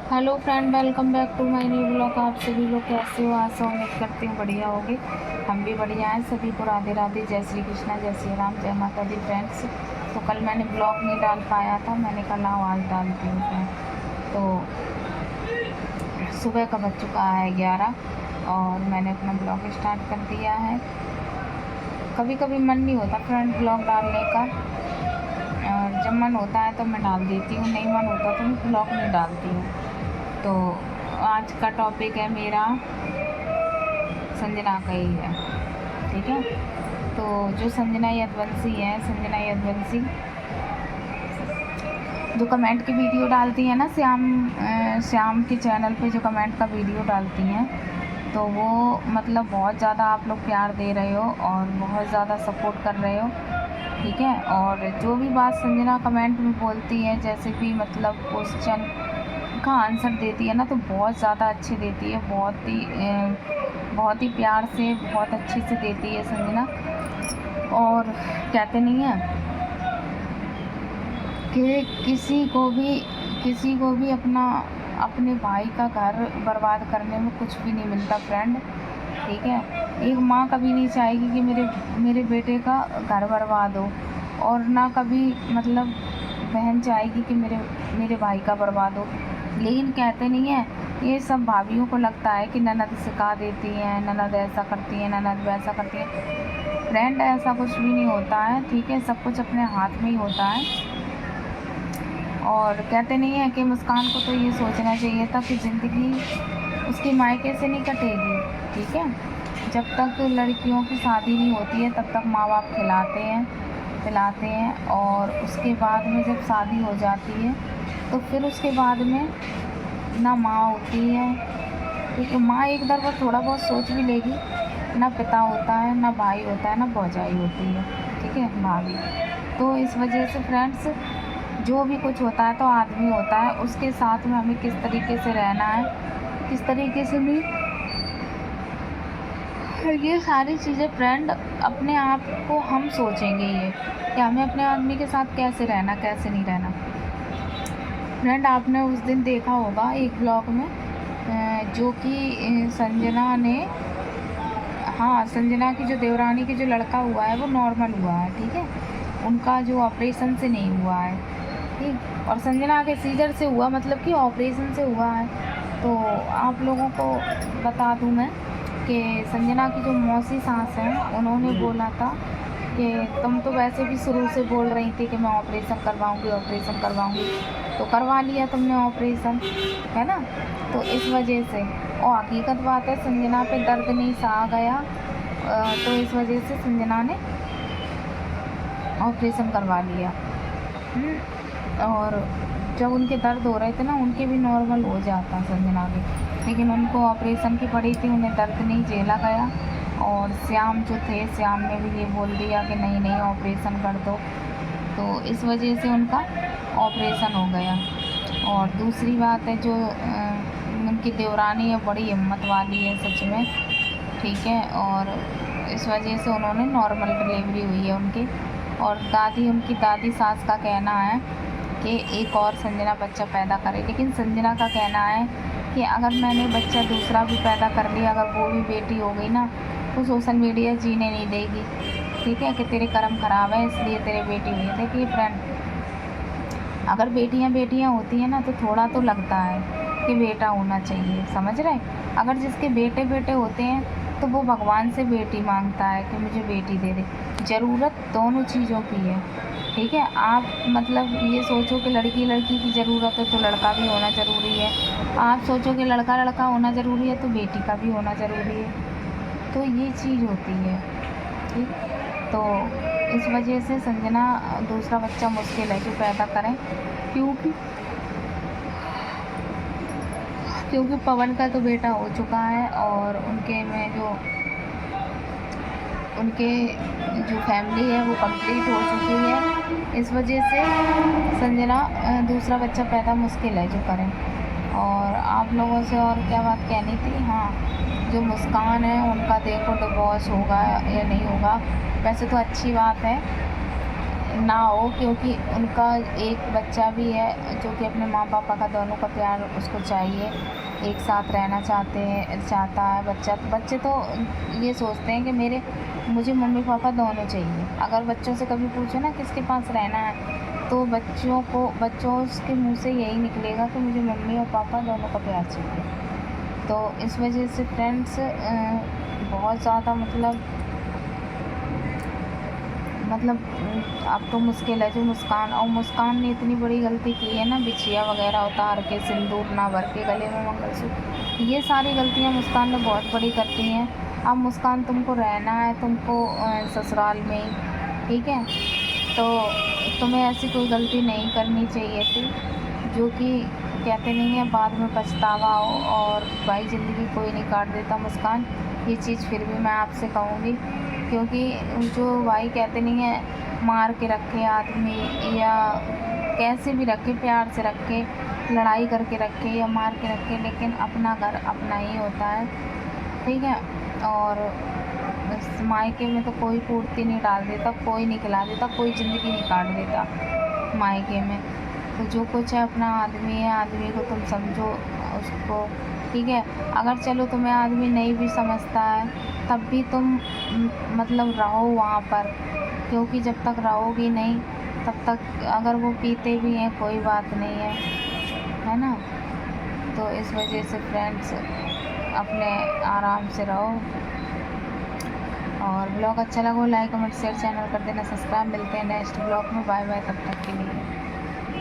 Hello friend, welcome back to my new blog. आप सभी लोग कैसे हो? आशा उम्मीद करती हूँ बढ़िया होगे। हम भी बढ़िया हैं। सभी को राधे राधे, जय श्री कृष्णा, जय श्री राम, जय माता दी फ्रेंड्स। तो कल मैंने ब्लॉग नहीं डाल पाया था, मैंने कल आवाज़ डालती हूँ फ्रेंड। तो सुबह का बज चुका है 11 और मैंने अपना ब्लॉग स्टार्ट कर दिया है। कभी कभी मन नहीं होता फ्रेंड ब्लॉग डालने का, और जब मन होता है तो मैं डाल देती हूँ, नहीं मन होता तो मैं ब्लॉग नहीं डालती हूँ। तो आज का टॉपिक है मेरा संजना का ही है, ठीक है। तो जो संजना यदुवंशी है, संजना यदुवंशी जो कमेंट की वीडियो डालती है ना, श्याम के चैनल पे जो कमेंट का वीडियो डालती हैं, तो वो मतलब बहुत ज़्यादा आप लोग प्यार दे रहे हो और बहुत ज़्यादा सपोर्ट कर रहे हो, ठीक है। और जो भी बात संजना कमेंट में बोलती है, जैसे भी मतलब क्वेश्चन का आंसर देती है ना, तो बहुत ज़्यादा अच्छे देती है, बहुत ही प्यार से, बहुत अच्छे से देती है संजना। और कहते नहीं है कि किसी को भी अपने भाई का घर बर्बाद करने में कुछ भी नहीं मिलता फ्रेंड, ठीक है। एक माँ कभी नहीं चाहेगी कि मेरे बेटे का घर बर्बाद हो, और ना कभी मतलब बहन चाहेगी कि मेरे भाई का बर्बाद हो। लेकिन कहते नहीं है, ये सब भाभियों को लगता है कि ननद सिखा देती हैं, ननद ऐसा करती हैं, ननद वैसा करती हैं। फ्रेंड ऐसा कुछ भी नहीं होता है, ठीक है। सब कुछ अपने हाथ में ही होता है। और कहते नहीं है कि मुस्कान को तो ये सोचना चाहिए था कि ज़िंदगी उसके मायके से नहीं कटेगी, ठीक है। जब तक लड़कियों की शादी नहीं होती है तब तक माँ बाप खिलाते हैं पिलाते हैं, और उसके बाद में जब शादी हो जाती है तो फिर उसके बाद में ना माँ होती है, ठीक है। माँ एक बार थोड़ा बहुत सोच भी लेगी, ना पिता होता है, ना भाई होता है, ना भौजाई होती है, ठीक है, भाभी। तो इस वजह से फ्रेंड्स, जो भी कुछ होता है तो आदमी होता है, उसके साथ में हमें किस तरीके से रहना है, किस तरीके से नहीं, ये सारी चीज़ें फ्रेंड अपने आप को हम सोचेंगे ये कि हमें अपने आदमी के साथ कैसे रहना, कैसे नहीं रहना। फ्रेंड, आपने उस दिन देखा होगा एक ब्लॉग में जो कि संजना ने, हाँ, संजना की जो देवरानी की जो लड़का हुआ है वो नॉर्मल हुआ है, ठीक है। उनका जो ऑपरेशन से नहीं हुआ है, ठीक। और संजना के सीजर से हुआ, मतलब कि ऑपरेशन से हुआ है। तो आप लोगों को बता दूं मैं कि संजना की जो मौसी सास हैं, उन्होंने बोला था कि तुम तो वैसे भी शुरू से बोल रही थी कि मैं ऑपरेशन करवाऊंगी, तो करवा लिया तुमने ऑपरेशन, है ना। तो इस वजह से, और हकीकत बात है संजना पे दर्द नहीं सहा गया, तो इस वजह से संजना ने ऑपरेशन करवा लिया। और जब उनके दर्द हो रहे थे ना, उनके भी नॉर्मल हो जाता संजना के, लेकिन उनको ऑपरेशन की पड़ी थी, उन्हें दर्द नहीं झेला गया। और श्याम जो थे, श्याम ने भी ये बोल दिया कि नहीं नहीं ऑपरेशन कर दो, तो इस वजह से उनका ऑपरेशन हो गया। और दूसरी बात है, जो उनकी देवरानी है, बड़ी हिम्मत वाली है सच में, ठीक है। और इस वजह से उन्होंने नॉर्मल डिलीवरी हुई है उनकी। और उनकी दादी सास का कहना है कि एक और संजना बच्चा पैदा करे, लेकिन संजना का कहना है कि अगर मैंने बच्चा दूसरा भी पैदा कर लिया, अगर वो भी बेटी हो गई ना, तो सोशल मीडिया जीने नहीं देगी, ठीक है, कि तेरे कर्म खराब है इसलिए तेरे बेटी हुई है। देखिए फ्रेंड, अगर बेटियां होती हैं ना, तो थोड़ा तो लगता है कि बेटा होना चाहिए, समझ रहे। अगर जिसके बेटे बेटे होते हैं तो वो भगवान से बेटी मांगता है कि मुझे बेटी दे दे। ज़रूरत दोनों चीज़ों की है, ठीक है। आप मतलब ये सोचो कि लड़की की ज़रूरत है तो लड़का भी होना ज़रूरी है, आप सोचो कि लड़का होना ज़रूरी है तो बेटी का भी होना ज़रूरी है। तो ये चीज़ होती है, ठीक। तो इस वजह से संजना दूसरा बच्चा मुश्किल है कि पैदा करें, क्योंकि पवन का तो बेटा हो चुका है, और उनके जो फैमिली है वो कंप्लीट हो चुकी है। इस वजह से संजना दूसरा बच्चा पैदा मुश्किल है जो करें। और आप लोगों से और क्या बात कहनी थी, हाँ, जो मुस्कान है उनका देखो डिवोर्स होगा या नहीं होगा। वैसे तो अच्छी बात है, ना हो, क्योंकि उनका एक बच्चा भी है जो कि अपने माँ पापा का दोनों का प्यार उसको चाहिए, एक साथ रहना चाहता है बच्चा। बच्चे तो ये सोचते हैं कि मुझे मम्मी पापा दोनों चाहिए। अगर बच्चों से कभी पूछो ना किसके पास रहना है, तो बच्चों के मुंह से यही निकलेगा कि मुझे मम्मी और पापा दोनों का प्यार चाहिए। तो इस वजह से फ्रेंड्स बहुत ज़्यादा मतलब अब तो मुश्किल है। जो मुस्कान ने इतनी बड़ी गलती की है ना, बिछिया वगैरह उतार के, सिंदूर ना भर के, गले में मंगलसूत्र, ये सारी गलतियां मुस्कान ने बहुत बड़ी करती हैं। अब मुस्कान, तुमको रहना है, तुमको ससुराल में ही, ठीक है, तो तुम्हें ऐसी कोई गलती नहीं करनी चाहिए थी, जो कि कहते नहीं है बाद में पछतावा हो। और भाई ज़िंदगी कोई नहीं काट देता मुस्कान, ये चीज़ फिर भी मैं आपसे कहूँगी, क्योंकि जो भाई कहते नहीं है मार के रखे आदमी या कैसे भी रखे, प्यार से रखे, लड़ाई करके रखे या मार के रखे, लेकिन अपना घर अपना ही होता है, ठीक है। और इस मायके में तो कोई पूर्ति नहीं डाल देता, कोई नहीं खिला देता, कोई ज़िंदगी नहीं काट देता मायके में। तो जो कुछ है अपना आदमी है, आदमी को तुम समझो उसको, ठीक है। अगर चलो तुम्हें आदमी नहीं भी समझता है, तब भी तुम मतलब रहो वहाँ पर, क्योंकि जब तक रहोगी नहीं तब तक, अगर वो पीते भी हैं कोई बात नहीं है ना। तो इस वजह से फ्रेंड्स अपने आराम से रहो। और ब्लॉग अच्छा लगा लाइक कमेंट शेयर चैनल कर देना सब्सक्राइब। मिलते हैं नेक्स्ट ब्लॉग में, बाय बाय तब तक के लिए।